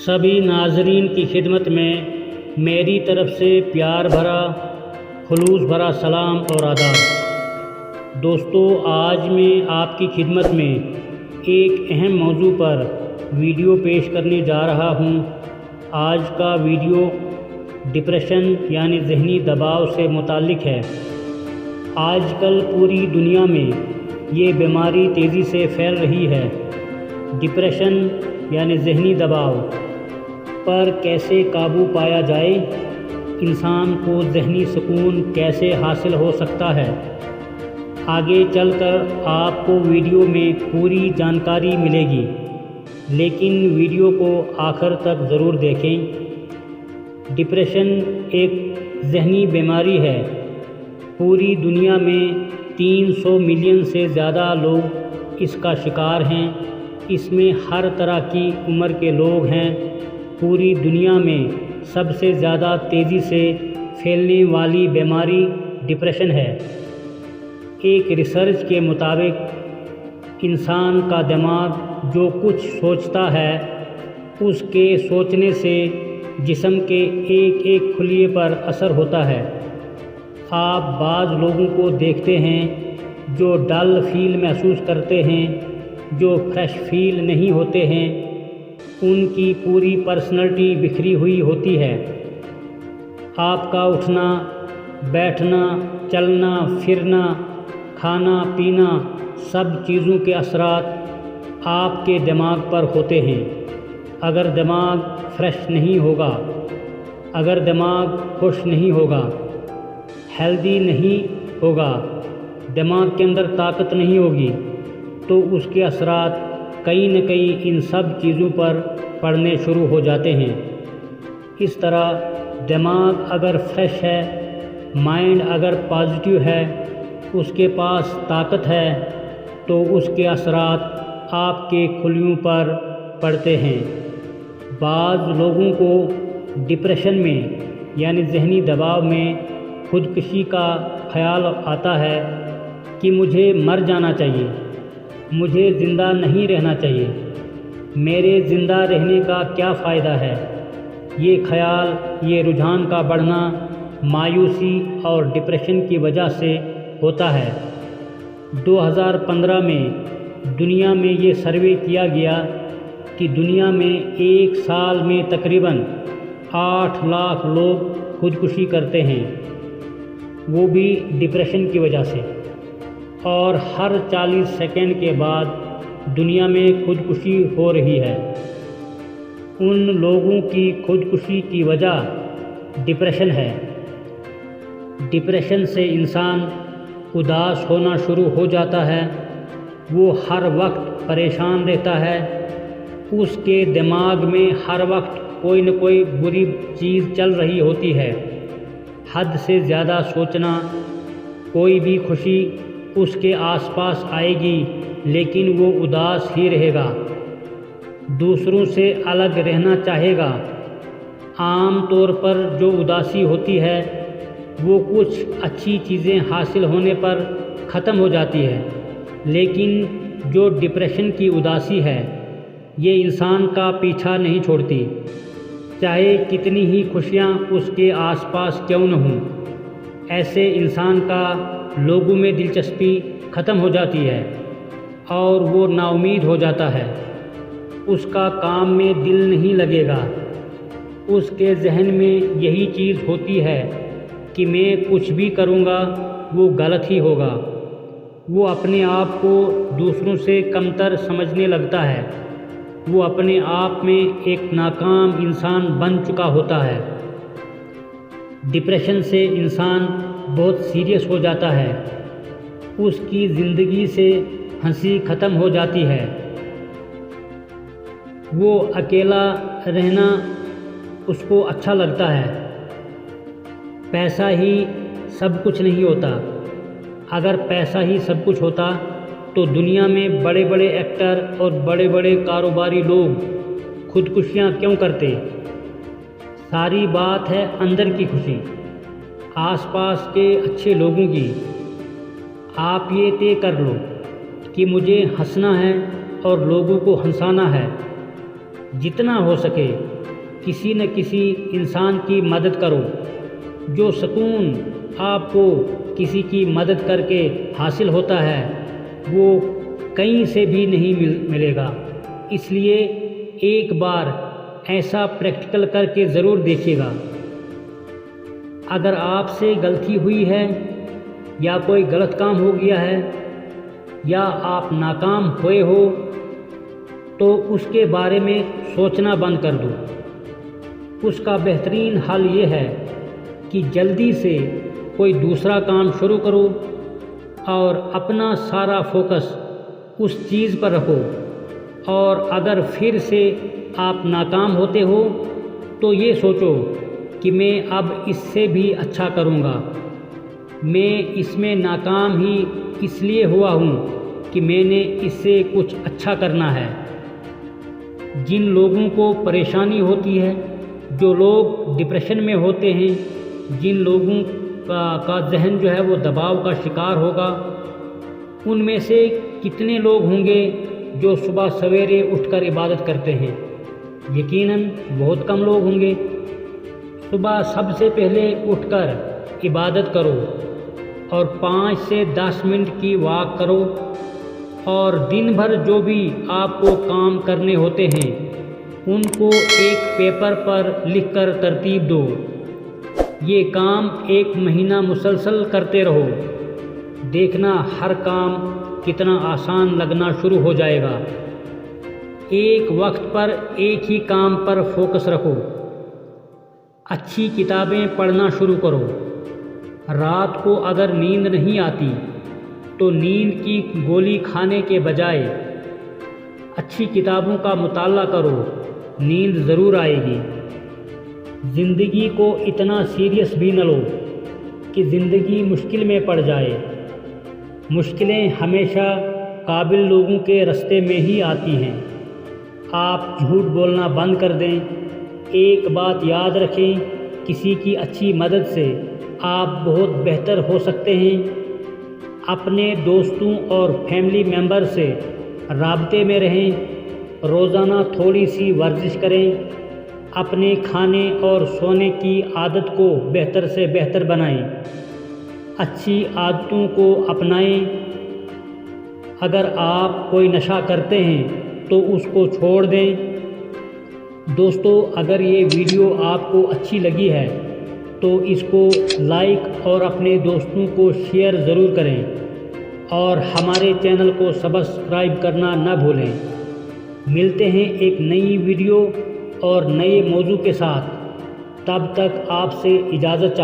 سبھی ناظرین کی خدمت میں میری طرف سے پیار بھرا خلوص بھرا سلام اور آداب۔ دوستو، آج میں آپ کی خدمت میں ایک اہم موضوع پر ویڈیو پیش کرنے جا رہا ہوں۔ آج کا ویڈیو ڈپریشن یعنی ذہنی دباؤ سے متعلق ہے۔ آج کل پوری دنیا میں یہ بیماری تیزی سے پھیل رہی ہے۔ ڈپریشن یعنی ذہنی دباؤ پر کیسے قابو پایا جائے، انسان کو ذہنی سکون کیسے حاصل ہو سکتا ہے، آگے چل کر آپ کو ویڈیو میں پوری جانکاری ملے گی، لیکن ویڈیو کو آخر تک ضرور دیکھیں۔ ڈپریشن ایک ذہنی بیماری ہے۔ پوری دنیا میں 300 ملین سے زیادہ لوگ اس کا شکار ہیں۔ اس میں ہر طرح کی عمر کے لوگ ہیں۔ پوری دنیا میں سب سے زیادہ تیزی سے پھیلنے والی بیماری ڈپریشن ہے۔ ایک ریسرچ کے مطابق انسان کا دماغ جو کچھ سوچتا ہے اس کے سوچنے سے جسم کے ایک ایک خلیے پر اثر ہوتا ہے۔ آپ بعض لوگوں کو دیکھتے ہیں جو ڈل فیل محسوس کرتے ہیں، جو فریش فیل نہیں ہوتے ہیں، ان کی پوری پرسنالٹی بکھری ہوئی ہوتی ہے۔ آپ کا اٹھنا، بیٹھنا، چلنا پھرنا، کھانا پینا، سب چیزوں کے اثرات آپ کے دماغ پر ہوتے ہیں۔ اگر دماغ فریش نہیں ہوگا، اگر دماغ خوش نہیں ہوگا، ہیلدی نہیں ہوگا، دماغ کے اندر طاقت نہیں ہوگی، تو اس کے اثرات کہیں نہ کہیں ان سب چیزوں پر پڑنے شروع ہو جاتے ہیں۔ اس طرح دماغ اگر فریش ہے، مائنڈ اگر پازیٹیو ہے، اس کے پاس طاقت ہے، تو اس کے اثرات آپ کے خلیوں پر پڑتے ہیں۔ بعض لوگوں کو ڈپریشن میں یعنی ذہنی دباؤ میں خودکشی کا خیال آتا ہے کہ مجھے مر جانا چاہیے، مجھے زندہ نہیں رہنا چاہیے، میرے زندہ رہنے کا کیا فائدہ ہے۔ یہ خیال، یہ رجحان کا بڑھنا مایوسی اور ڈپریشن کی وجہ سے ہوتا ہے۔ 2015 میں دنیا میں یہ سروے کیا گیا کہ دنیا میں ایک سال میں تقریباً 8 لاکھ لوگ خودکشی کرتے ہیں، وہ بھی ڈپریشن کی وجہ سے، اور ہر 40 سیکنڈ کے بعد دنیا میں خودکشی ہو رہی ہے۔ ان لوگوں کی خودکشی کی وجہ ڈپریشن ہے۔ ڈپریشن سے انسان اداس ہونا شروع ہو جاتا ہے، وہ ہر وقت پریشان رہتا ہے، اس کے دماغ میں ہر وقت کوئی نہ کوئی بری چیز چل رہی ہوتی ہے، حد سے زیادہ سوچنا، کوئی بھی خوشی اس کے آس پاس آئے گی لیکن وہ اداس ہی رہے گا، دوسروں سے الگ رہنا چاہے گا۔ عام طور پر جو اداسی ہوتی ہے وہ کچھ اچھی چیزیں حاصل ہونے پر ختم ہو جاتی ہے، لیکن جو ڈپریشن کی اداسی ہے یہ انسان کا پیچھا نہیں چھوڑتی، چاہے کتنی ہی خوشیاں اس کے آس پاس کیوں نہ ہوں۔ ایسے انسان کا لوگوں میں دلچسپی ختم ہو جاتی ہے اور وہ نا امید ہو جاتا ہے، اس کا کام میں دل نہیں لگے گا، اس کے ذہن میں یہی چیز ہوتی ہے کہ میں کچھ بھی کروں گا وہ غلط ہی ہوگا۔ وہ اپنے آپ کو دوسروں سے کمتر سمجھنے لگتا ہے، وہ اپنے آپ میں ایک ناکام انسان بن چکا ہوتا ہے۔ ڈپریشن سے انسان بہت سیریس ہو جاتا ہے، اس کی زندگی سے ہنسی ختم ہو جاتی ہے، وہ اکیلا رہنا اس کو اچھا لگتا ہے۔ پیسہ ہی سب کچھ نہیں ہوتا۔ اگر پیسہ ہی سب کچھ ہوتا تو دنیا میں بڑے بڑے ایکٹر اور بڑے بڑے کاروباری لوگ خودکشیاں کیوں کرتے؟ ساری بات ہے اندر کی خوشی، آس پاس کے اچھے لوگوں کی۔ آپ یہ طے کر لو کہ مجھے ہنسنا ہے اور لوگوں کو ہنسانا ہے، جتنا ہو سکے کسی نہ کسی انسان کی مدد کرو۔ جو سکون آپ کو کسی کی مدد کر کے حاصل ہوتا ہے وہ کہیں سے بھی نہیں ملے گا۔ اس لیے ایک بار ایسا پریکٹیکل کر کے ضرور دیکھیے گا۔ اگر آپ سے غلطی ہوئی ہے یا کوئی غلط کام ہو گیا ہے یا آپ ناکام ہوئے ہو تو اس کے بارے میں سوچنا بند کر دو۔ اس کا بہترین حل یہ ہے کہ جلدی سے کوئی دوسرا کام شروع کرو اور اپنا سارا فوکس اس چیز پر رکھو، اور اگر پھر سے آپ ناکام ہوتے ہو تو یہ سوچو کہ میں اب اس سے بھی اچھا کروں گا۔ میں اس میں ناکام ہی اس لیے ہوا ہوں کہ میں نے اس سے کچھ اچھا کرنا ہے۔ جن لوگوں کو پریشانی ہوتی ہے، جو لوگ ڈپریشن میں ہوتے ہیں، جن لوگوں کا ذہن جو ہے وہ دباؤ کا شکار ہوگا، ان میں سے کتنے لوگ ہوں گے جو صبح سویرے اٹھ کر عبادت کرتے ہیں؟ یقیناً بہت کم لوگ ہوں گے۔ صبح سب سے پہلے اٹھ کر عبادت کرو اور 5 سے 10 منٹ کی واک کرو، اور دن بھر جو بھی آپ کو کام کرنے ہوتے ہیں ان کو ایک پیپر پر لکھ کر ترتیب دو۔ یہ کام 1 مہینہ مسلسل کرتے رہو، دیکھنا ہر کام کتنا آسان لگنا شروع ہو جائے گا۔ ایک وقت پر ایک ہی کام پر فوکس رکھو۔ اچھی کتابیں پڑھنا شروع کرو۔ رات کو اگر نیند نہیں آتی تو نیند کی گولی کھانے کے بجائے اچھی کتابوں کا مطالعہ کرو، نیند ضرور آئے گی۔ زندگی کو اتنا سیریس بھی نہ لو کہ زندگی مشکل میں پڑ جائے۔ مشکلیں ہمیشہ قابل لوگوں کے راستے میں ہی آتی ہیں۔ آپ جھوٹ بولنا بند کر دیں۔ ایک بات یاد رکھیں، کسی کی اچھی مدد سے آپ بہت بہتر ہو سکتے ہیں۔ اپنے دوستوں اور فیملی ممبر سے رابطے میں رہیں، روزانہ تھوڑی سی ورزش کریں، اپنے کھانے اور سونے کی عادت کو بہتر سے بہتر بنائیں، اچھی عادتوں کو اپنائیں۔ اگر آپ کوئی نشہ کرتے ہیں تو اس کو چھوڑ دیں۔ دوستو، اگر یہ ویڈیو آپ کو اچھی لگی ہے تو اس کو لائک اور اپنے دوستوں کو شیئر ضرور کریں، اور ہمارے چینل کو سبسکرائب کرنا نہ بھولیں۔ ملتے ہیں ایک نئی ویڈیو اور نئے موضوع کے ساتھ، تب تک آپ سے اجازت چاہتے ہیں۔